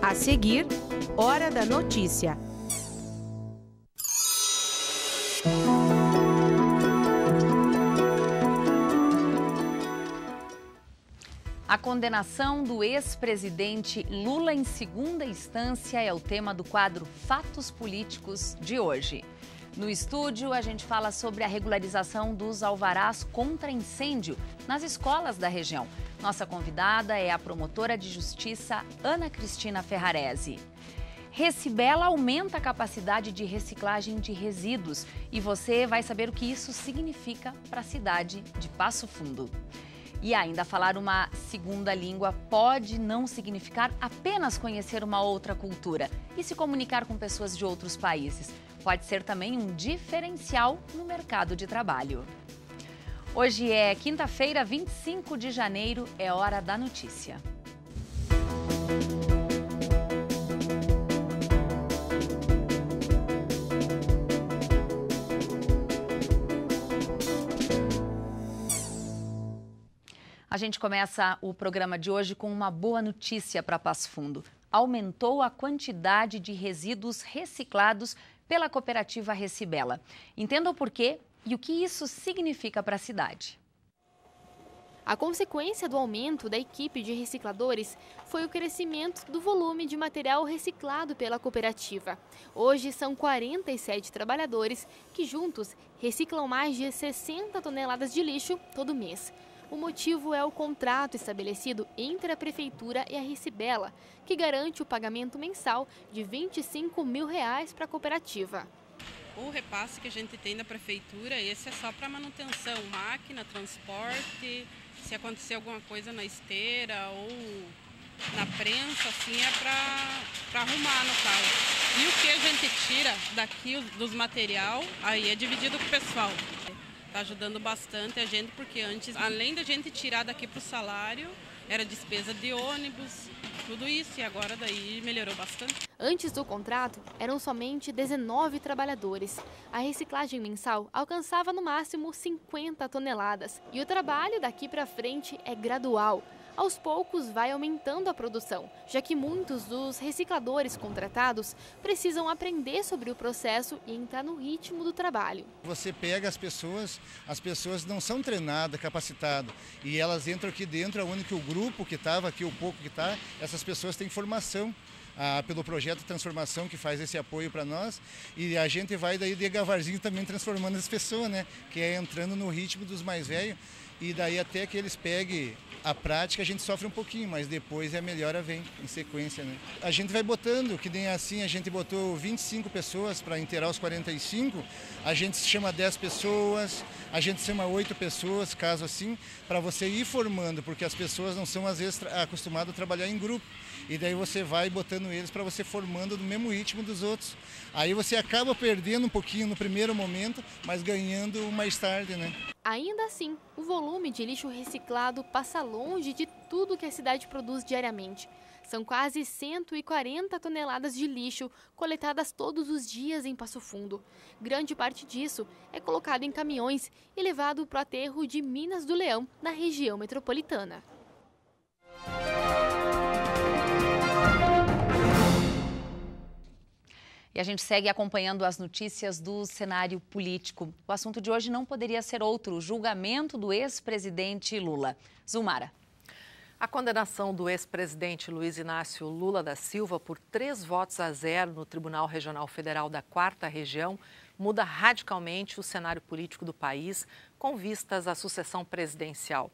A seguir, Hora da Notícia. A condenação do ex-presidente Lula em segunda instância é o tema do quadro Fatos Políticos de hoje. No estúdio, a gente fala sobre a regularização dos alvarás contra incêndio nas escolas da região. Nossa convidada é a promotora de justiça Ana Cristina Ferrarese. Recibela aumenta a capacidade de reciclagem de resíduos e você vai saber o que isso significa para a cidade de Passo Fundo. E ainda falar uma segunda língua pode não significar apenas conhecer uma outra cultura e se comunicar com pessoas de outros países. Pode ser também um diferencial no mercado de trabalho. Hoje é quinta-feira, 25 de janeiro, é hora da notícia. A gente começa o programa de hoje com uma boa notícia para Passo Fundo. Aumentou a quantidade de resíduos reciclados pela cooperativa Recibela. Entenda o porquê e o que isso significa para a cidade. A consequência do aumento da equipe de recicladores foi o crescimento do volume de material reciclado pela cooperativa. Hoje são 47 trabalhadores que juntos reciclam mais de 60 toneladas de lixo todo mês. O motivo é o contrato estabelecido entre a Prefeitura e a Recibela, que garante o pagamento mensal de R$ 25 mil para a cooperativa. O repasse que a gente tem da Prefeitura, esse é só para manutenção, máquina, transporte, se acontecer alguma coisa na esteira ou na prensa, assim, é para arrumar no caso. E o que a gente tira daqui dos material, aí é dividido com o pessoal. Está ajudando bastante a gente, porque antes, além da gente tirar daqui para o salário, era despesa de ônibus, tudo isso, e agora daí melhorou bastante. Antes do contrato, eram somente 19 trabalhadores. A reciclagem mensal alcançava no máximo 50 toneladas. E o trabalho daqui para frente é gradual. Aos poucos vai aumentando a produção, já que muitos dos recicladores contratados precisam aprender sobre o processo e entrar no ritmo do trabalho. Você pega as pessoas não são treinadas, capacitadas, e elas entram aqui dentro, onde que o grupo que estava aqui, o pouco que está, essas pessoas têm formação. Pelo projeto Transformação, que faz esse apoio para nós, e a gente vai daí devagarzinho também transformando as pessoas, né? Que é entrando no ritmo dos mais velhos, e daí até que eles peguem a prática, a gente sofre um pouquinho, mas depois a melhora vem em sequência, né? A gente vai botando, que nem assim, a gente botou 25 pessoas para inteirar os 45, a gente chama 10 pessoas, a gente chama 8 pessoas, caso assim, para você ir formando, porque as pessoas não são às vezes acostumadas a trabalhar em grupo. E daí você vai botando eles para você formando no mesmo ritmo dos outros. Aí você acaba perdendo um pouquinho no primeiro momento, mas ganhando mais tarde, né? Ainda assim, o volume de lixo reciclado passa longe de tudo que a cidade produz diariamente. São quase 140 toneladas de lixo coletadas todos os dias em Passo Fundo. Grande parte disso é colocado em caminhões e levado para o aterro de Minas do Leão, na região metropolitana. E a gente segue acompanhando as notícias do cenário político. O assunto de hoje não poderia ser outro, o julgamento do ex-presidente Lula. Zumara. A condenação do ex-presidente Luiz Inácio Lula da Silva por 3-0 no Tribunal Regional Federal da 4ª Região muda radicalmente o cenário político do país com vistas à sucessão presidencial.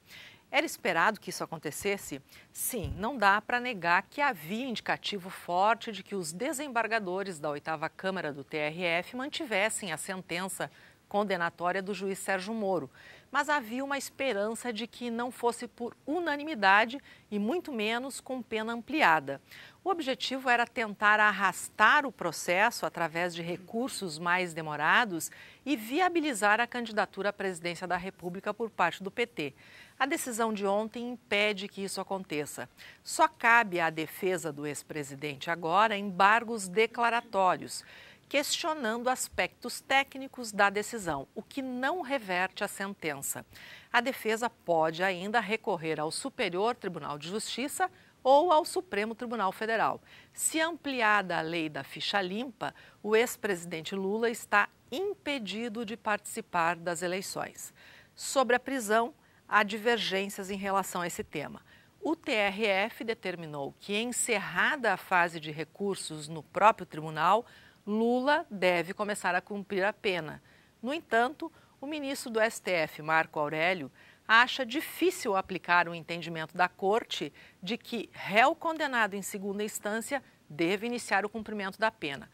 Era esperado que isso acontecesse? Sim, não dá para negar que havia indicativo forte de que os desembargadores da 8ª Câmara do TRF mantivessem a sentença condenatória do juiz Sérgio Moro, mas havia uma esperança de que não fosse por unanimidade e muito menos com pena ampliada. O objetivo era tentar arrastar o processo através de recursos mais demorados e viabilizar a candidatura à presidência da República por parte do PT. A decisão de ontem impede que isso aconteça. Só cabe à defesa do ex-presidente agora embargos declaratórios, questionando aspectos técnicos da decisão, o que não reverte a sentença. A defesa pode ainda recorrer ao Superior Tribunal de Justiça ou ao Supremo Tribunal Federal. Se ampliada a lei da ficha limpa, o ex-presidente Lula está impedido de participar das eleições. Sobre a prisão, há divergências em relação a esse tema. O TRF determinou que, encerrada a fase de recursos no próprio tribunal, Lula deve começar a cumprir a pena. No entanto, o ministro do STF, Marco Aurélio, acha difícil aplicar o entendimento da Corte de que réu condenado em segunda instância deve iniciar o cumprimento da pena.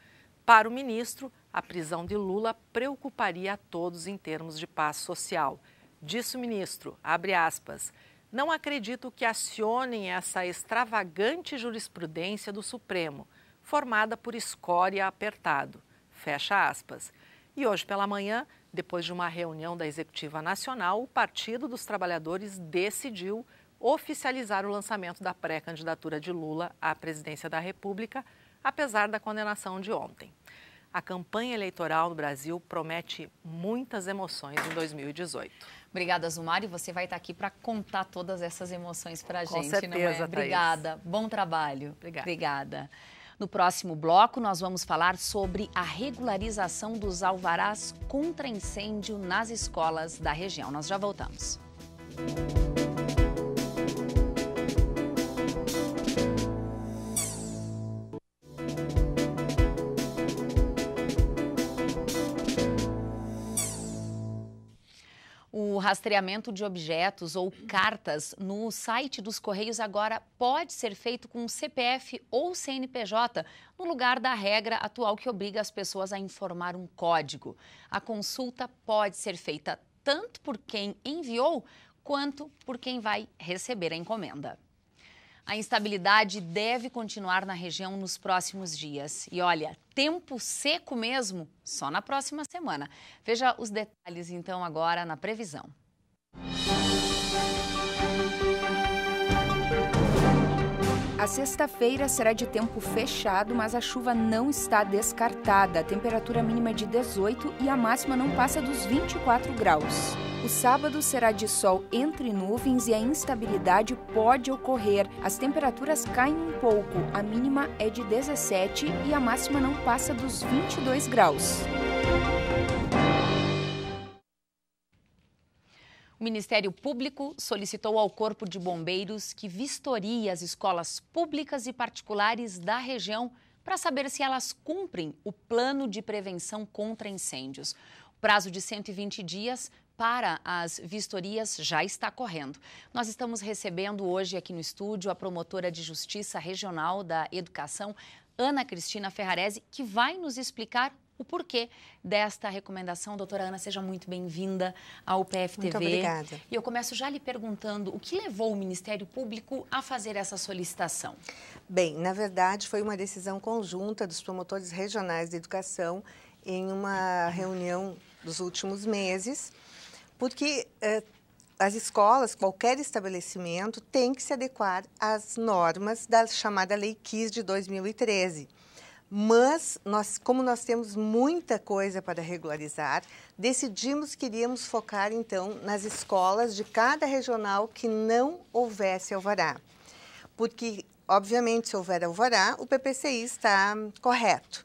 Para o ministro, a prisão de Lula preocuparia a todos em termos de paz social. Disse o ministro, abre aspas, não acredito que acionem essa extravagante jurisprudência do Supremo, formada por escória apertado, fecha aspas. E hoje pela manhã, depois de uma reunião da Executiva Nacional, o Partido dos Trabalhadores decidiu oficializar o lançamento da pré-candidatura de Lula à presidência da República, apesar da condenação de ontem. A campanha eleitoral no Brasil promete muitas emoções em 2018. Obrigada, Zumari. Você vai estar aqui para contar todas essas emoções para a gente, certeza, não é? Obrigada. Thaís. Bom trabalho. Obrigada. No próximo bloco, nós vamos falar sobre a regularização dos alvarás contra incêndio nas escolas da região. Nós já voltamos. O rastreamento de objetos ou cartas no site dos Correios agora pode ser feito com CPF ou CNPJ, no lugar da regra atual que obriga as pessoas a informar um código. A consulta pode ser feita tanto por quem enviou, quanto por quem vai receber a encomenda. A instabilidade deve continuar na região nos próximos dias. E olha, tempo seco mesmo, só na próxima semana. Veja os detalhes então agora na previsão. A sexta-feira será de tempo fechado, mas a chuva não está descartada. A temperatura mínima é de 18 e a máxima não passa dos 24 graus. O sábado será de sol entre nuvens e a instabilidade pode ocorrer. As temperaturas caem um pouco, a mínima é de 17 e a máxima não passa dos 22 graus. O Ministério Público solicitou ao Corpo de Bombeiros que vistorie as escolas públicas e particulares da região para saber se elas cumprem o plano de prevenção contra incêndios. O prazo de 120 dias para as vistorias já está correndo. Nós estamos recebendo hoje aqui no estúdio a promotora de Justiça Regional da Educação, Ana Cristina Ferrarese, que vai nos explicar o porquê desta recomendação. Doutora Ana, seja muito bem-vinda ao PFTV. Muito obrigada. E eu começo já lhe perguntando o que levou o Ministério Público a fazer essa solicitação? Bem, na verdade, foi uma decisão conjunta dos promotores regionais de educação em uma reunião dos últimos meses, porque as escolas, qualquer estabelecimento, tem que se adequar às normas da chamada Lei 15 de 2013. Mas, como nós temos muita coisa para regularizar, decidimos que iríamos focar, então, nas escolas de cada regional que não houvesse alvará. Porque, obviamente, se houver alvará, o PPCI está correto.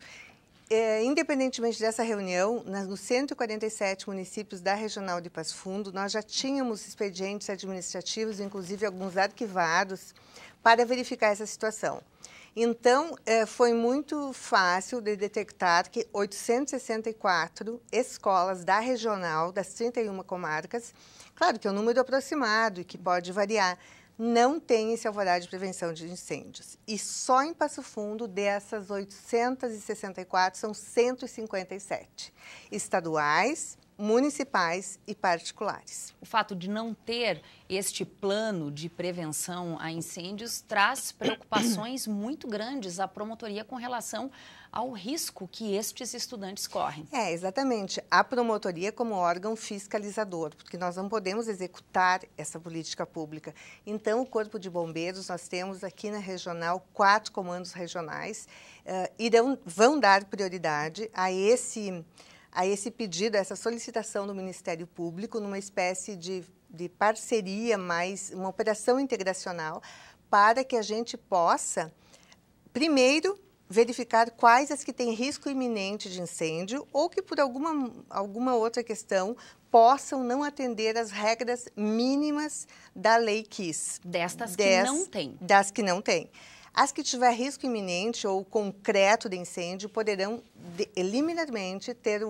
Independentemente dessa reunião, nos 147 municípios da Regional de Passo Fundo, nós já tínhamos expedientes administrativos, inclusive alguns arquivados, para verificar essa situação. Então, foi muito fácil de detectar que 864 escolas da regional, das 31 comarcas, claro que é um número aproximado e que pode variar, não tem esse alvará de prevenção de incêndios. E só em Passo Fundo, dessas 864, são 157 estaduais, municipais e particulares. O fato de não ter este plano de prevenção a incêndios traz preocupações muito grandes à promotoria com relação ao risco que estes estudantes correm. Exatamente. A promotoria como órgão fiscalizador, porque nós não podemos executar essa política pública. Então, o Corpo de Bombeiros, nós temos aqui na regional 4 comandos regionais, vão dar prioridade a esse pedido, a essa solicitação do Ministério Público, numa espécie de parceria, uma operação integracional, para que a gente possa, primeiro, verificar quais as que têm risco iminente de incêndio ou que, por alguma outra questão, possam não atender às regras mínimas da Lei KISS. Que não tem. Das que não tem. As que tiver risco iminente ou concreto de incêndio poderão liminarmente ter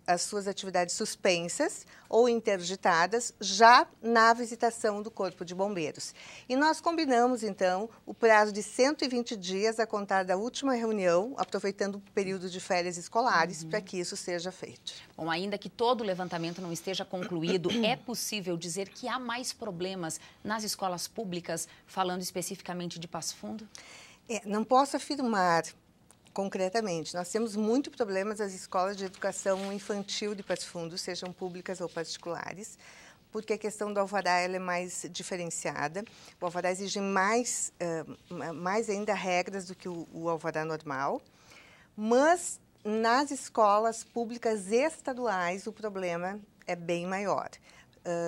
as suas atividades suspensas ou interditadas já na visitação do Corpo de Bombeiros. E nós combinamos, então, o prazo de 120 dias a contar da última reunião, aproveitando o período de férias escolares, para que isso seja feito. Bom, ainda que todo o levantamento não esteja concluído, é possível dizer que há mais problemas nas escolas públicas, falando especificamente de Passo Fundo? Não posso afirmar concretamente. Nós temos muitos problemas nas escolas de educação infantil de Passo Fundo, sejam públicas ou particulares, porque a questão do alvará ela é mais diferenciada. O alvará exige mais ainda regras do que o alvará normal, mas nas escolas públicas estaduais o problema é bem maior.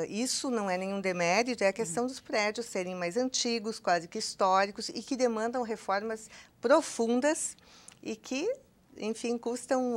Isso não é nenhum demérito, é a questão dos prédios serem mais antigos, quase que históricos, e que demandam reformas profundas e que, enfim, custam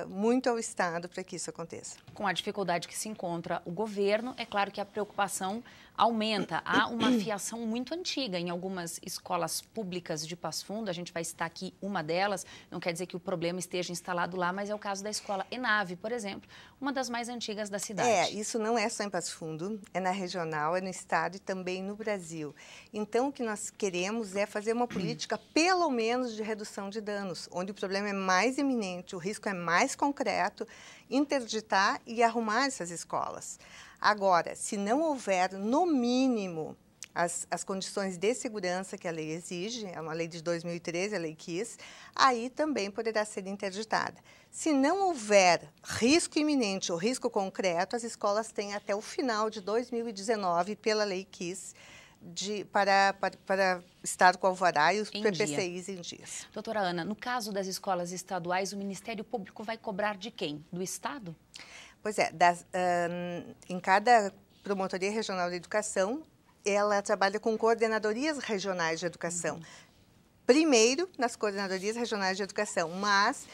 muito ao Estado para que isso aconteça. Com a dificuldade que se encontra o governo, é claro que a preocupação aumenta. Há uma fiação muito antiga em algumas escolas públicas de Passo Fundo. A gente vai citar aqui uma delas. Não quer dizer que o problema esteja instalado lá, mas é o caso da escola Enave, por exemplo, uma das mais antigas da cidade. Isso não é só em Passo Fundo, é na regional, é no estado e também no Brasil. Então, o que nós queremos é fazer uma política, pelo menos, de redução de danos, onde o problema é mais iminente, o risco é mais concreto, interditar e arrumar essas escolas. Agora, se não houver, no mínimo, as condições de segurança que a lei exige, é uma lei de 2013, a lei KISS, aí também poderá ser interditada. Se não houver risco iminente ou risco concreto, as escolas têm até o final de 2019, pela lei KISS, para estar com o alvará e os PPCIs em dias. Doutora Ana, no caso das escolas estaduais, o Ministério Público vai cobrar de quem? Do Estado? Pois é, em cada Promotoria Regional de Educação, ela trabalha com coordenadorias regionais de educação. Primeiro, nas coordenadorias regionais de educação, mas,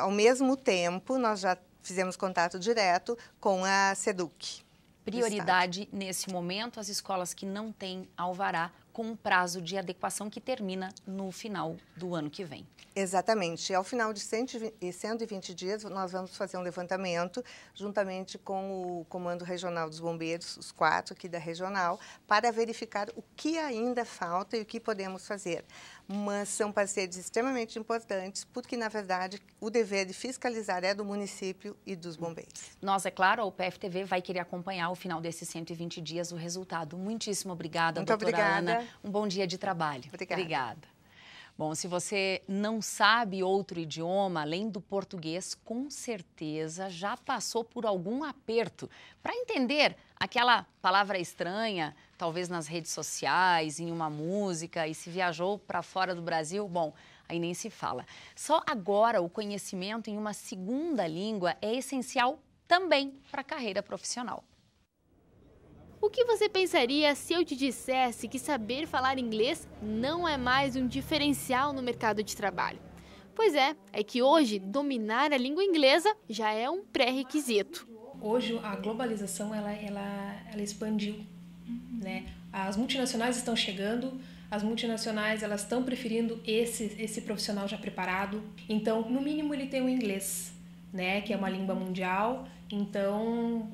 ao mesmo tempo, nós já fizemos contato direto com a SEDUC. Prioridade, nesse momento, as escolas que não têm alvará, com um prazo de adequação que termina no final do ano que vem. Exatamente. Ao final de 120 dias, nós vamos fazer um levantamento, juntamente com o Comando Regional dos Bombeiros, os 4 aqui da regional, para verificar o que ainda falta e o que podemos fazer. Mas são parceiros extremamente importantes, porque, na verdade, o dever de fiscalizar é do município e dos bombeiros. Nós, é claro, a UPF-TV vai querer acompanhar ao final desses 120 dias o resultado. Muitíssimo obrigada, doutora Ana. Um bom dia de trabalho. Obrigada. Bom, se você não sabe outro idioma, além do português, com certeza já passou por algum aperto para entender aquela palavra estranha, talvez nas redes sociais, em uma música, e se viajou para fora do Brasil, bom, aí nem se fala. Só agora o conhecimento em uma segunda língua é essencial também para a carreira profissional. O que você pensaria se eu te dissesse que saber falar inglês não é mais um diferencial no mercado de trabalho? Pois é que hoje dominar a língua inglesa já é um pré-requisito. Hoje a globalização ela expandiu, né? As multinacionais estão chegando, as multinacionais elas estão preferindo esse profissional já preparado. Então, no mínimo ele tem o inglês, né? Que é uma língua mundial. Então,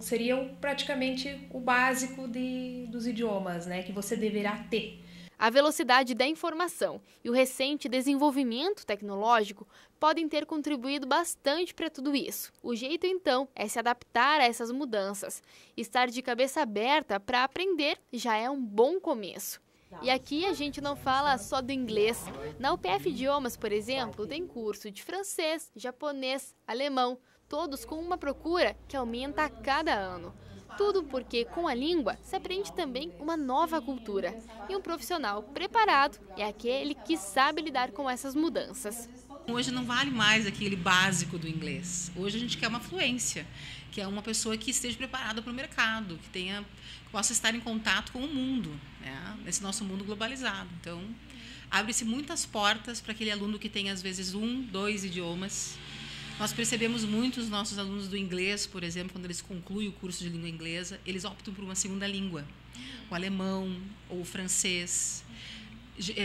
seria praticamente o básico dos idiomas, né, que você deverá ter. A velocidade da informação e o recente desenvolvimento tecnológico podem ter contribuído bastante para tudo isso. O jeito, então, é se adaptar a essas mudanças. Estar de cabeça aberta para aprender já é um bom começo. E aqui a gente não fala só do inglês. Na UPF Idiomas, por exemplo, tem curso de francês, japonês, alemão, todos com uma procura que aumenta a cada ano. Tudo porque, com a língua, se aprende também uma nova cultura. E um profissional preparado é aquele que sabe lidar com essas mudanças. Hoje não vale mais aquele básico do inglês. Hoje a gente quer uma fluência, que é uma pessoa que esteja preparada para o mercado, que possa estar em contato com o mundo, né? Nesse nosso mundo globalizado. Então, abre-se muitas portas para aquele aluno que tem, às vezes, 1, 2 idiomas. Nós percebemos muito os nossos alunos do inglês, por exemplo, quando eles concluem o curso de língua inglesa, eles optam por uma segunda língua, o alemão ou o francês,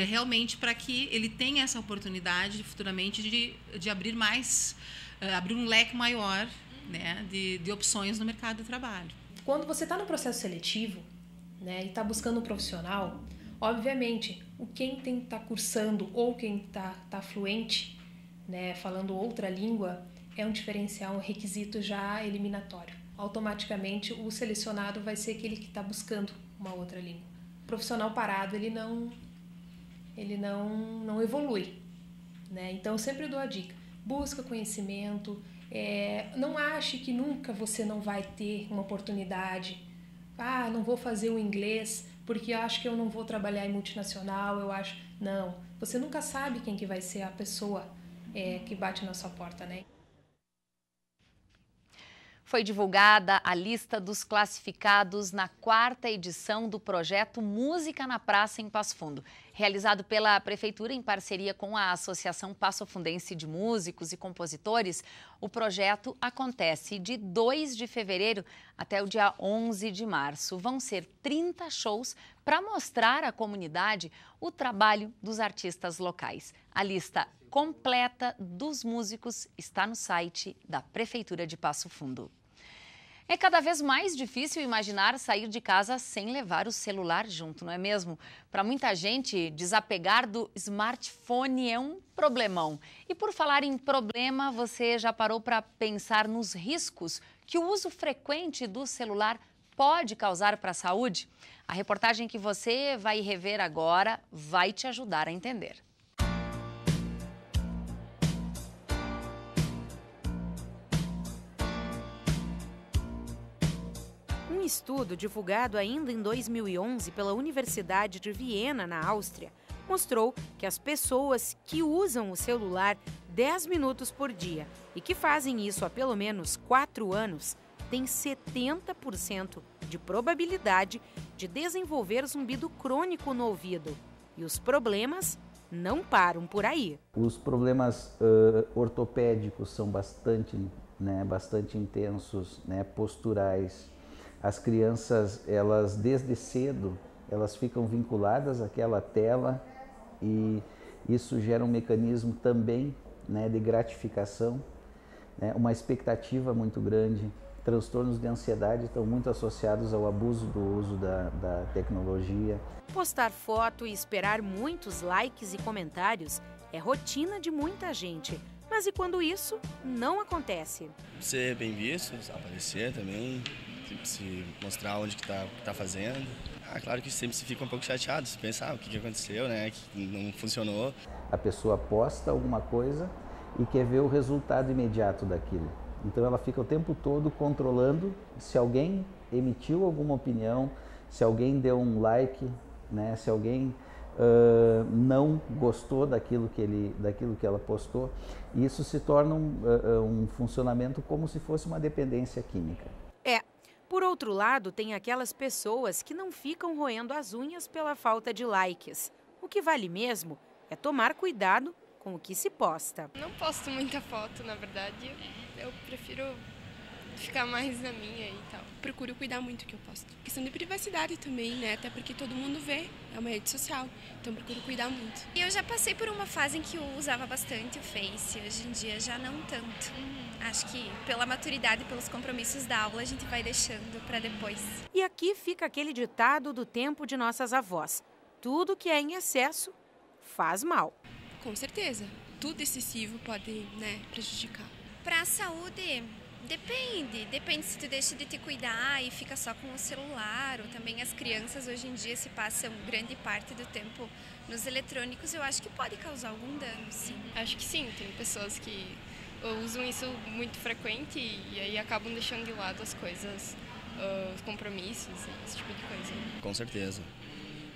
realmente para que ele tenha essa oportunidade futuramente de abrir abrir um leque maior, né, de opções no mercado de trabalho. Quando você está no processo seletivo, né, e está buscando um profissional, obviamente, quem tem que estar cursando ou quem está fluente, né, falando outra língua, é um diferencial, um requisito já eliminatório. Automaticamente, o selecionado vai ser aquele que está buscando uma outra língua. O profissional parado, ele não evolui, né? Então, eu sempre dou a dica. Busca conhecimento, não ache que nunca você não vai ter uma oportunidade. Não vou fazer o inglês porque eu acho que eu não vou trabalhar em multinacional, Não, você nunca sabe quem que vai ser a pessoa que bate na sua porta, né? Foi divulgada a lista dos classificados na 4ª edição do projeto Música na Praça em Passo Fundo. Realizado pela Prefeitura em parceria com a Associação Passofundense de Músicos e Compositores, o projeto acontece de 2 de fevereiro até o dia 11 de março. Vão ser 30 shows para mostrar à comunidade o trabalho dos artistas locais. A lista completa dos músicos está no site da Prefeitura de Passo Fundo. É cada vez mais difícil imaginar sair de casa sem levar o celular junto, não é mesmo? Para muita gente, desapegar do smartphone é um problemão. E por falar em problema, você já parou para pensar nos riscos que o uso frequente do celular pode causar para a saúde? A reportagem que você vai rever agora vai te ajudar a entender. Um estudo divulgado ainda em 2011 pela Universidade de Viena, na Áustria, mostrou que as pessoas que usam o celular 10 minutos por dia e que fazem isso há pelo menos 4 anos têm 70% de probabilidade de desenvolver zumbido crônico no ouvido. E os problemas não param por aí. Os problemas ortopédicos são bastante intensos, posturais. As crianças, elas desde cedo, elas ficam vinculadas àquela tela e isso gera um mecanismo também, de gratificação, uma expectativa muito grande. Transtornos de ansiedade estão muito associados ao abuso do uso da tecnologia. Postar foto e esperar muitos likes e comentários é rotina de muita gente. Mas e quando isso não acontece? Ser bem visto, aparecer também, se mostrar onde que tá fazendo. Claro que sempre se fica um pouco chateado, se pensa o que aconteceu, que não funcionou. A pessoa posta alguma coisa e quer ver o resultado imediato daquilo. Então ela fica o tempo todo controlando se alguém emitiu alguma opinião, se alguém deu um like, se alguém não gostou daquilo que ela postou. E isso se torna um funcionamento como se fosse uma dependência química. Por outro lado, tem aquelas pessoas que não ficam roendo as unhas pela falta de likes. O que vale mesmo é tomar cuidado com o que se posta. Não posto muita foto, na verdade. Eu prefiro ficar mais na minha e tal. Procuro cuidar muito do que eu posto. Questão de privacidade também, Até porque todo mundo vê, é uma rede social, então procuro cuidar muito. E eu já passei por uma fase em que eu usava bastante o Face, hoje em dia já não tanto. Acho que pela maturidade e pelos compromissos da aula a gente vai deixando para depois. E aqui fica aquele ditado do tempo de nossas avós. Tudo que é em excesso faz mal. Com certeza. Tudo excessivo pode, prejudicar. Para a saúde, depende se tu deixa de te cuidar e fica só com o celular, ou também as crianças hoje em dia se passam grande parte do tempo nos eletrônicos, eu acho que pode causar algum dano, sim. Acho que sim, tem pessoas que usam isso muito frequente e aí acabam deixando de lado as coisas, os compromissos, esse tipo de coisa. Com certeza.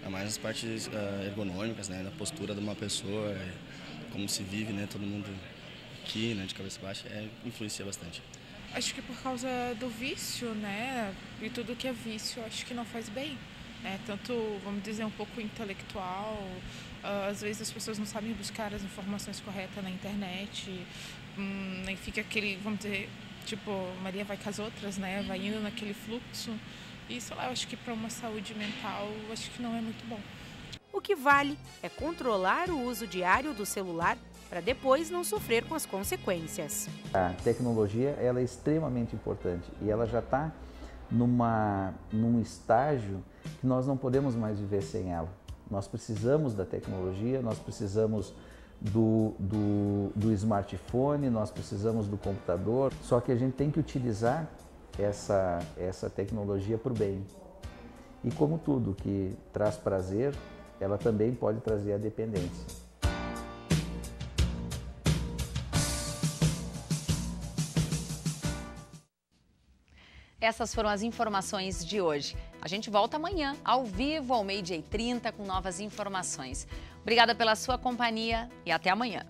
É mais as partes ergonômicas, da postura de uma pessoa, como se vive, né, todo mundo aqui, né, de cabeça baixa, influencia bastante. Acho que por causa do vício, né, e tudo que é vício, acho que não faz bem, né, tanto, vamos dizer, um pouco intelectual, às vezes as pessoas não sabem buscar as informações corretas na internet, e fica aquele, vamos dizer, tipo, Maria vai com as outras, né, vai indo naquele fluxo, e sei lá, eu acho que para uma saúde mental, acho que não é muito bom. O que vale é controlar o uso diário do celular para depois não sofrer com as consequências. A tecnologia ela é extremamente importante e ela já está num estágio que nós não podemos mais viver sem ela. Nós precisamos da tecnologia, nós precisamos do smartphone, nós precisamos do computador, só que a gente tem que utilizar essa tecnologia para o bem. E como tudo que traz prazer, ela também pode trazer a dependência. Essas foram as informações de hoje. A gente volta amanhã, ao vivo, ao 12h30, com novas informações. Obrigada pela sua companhia e até amanhã.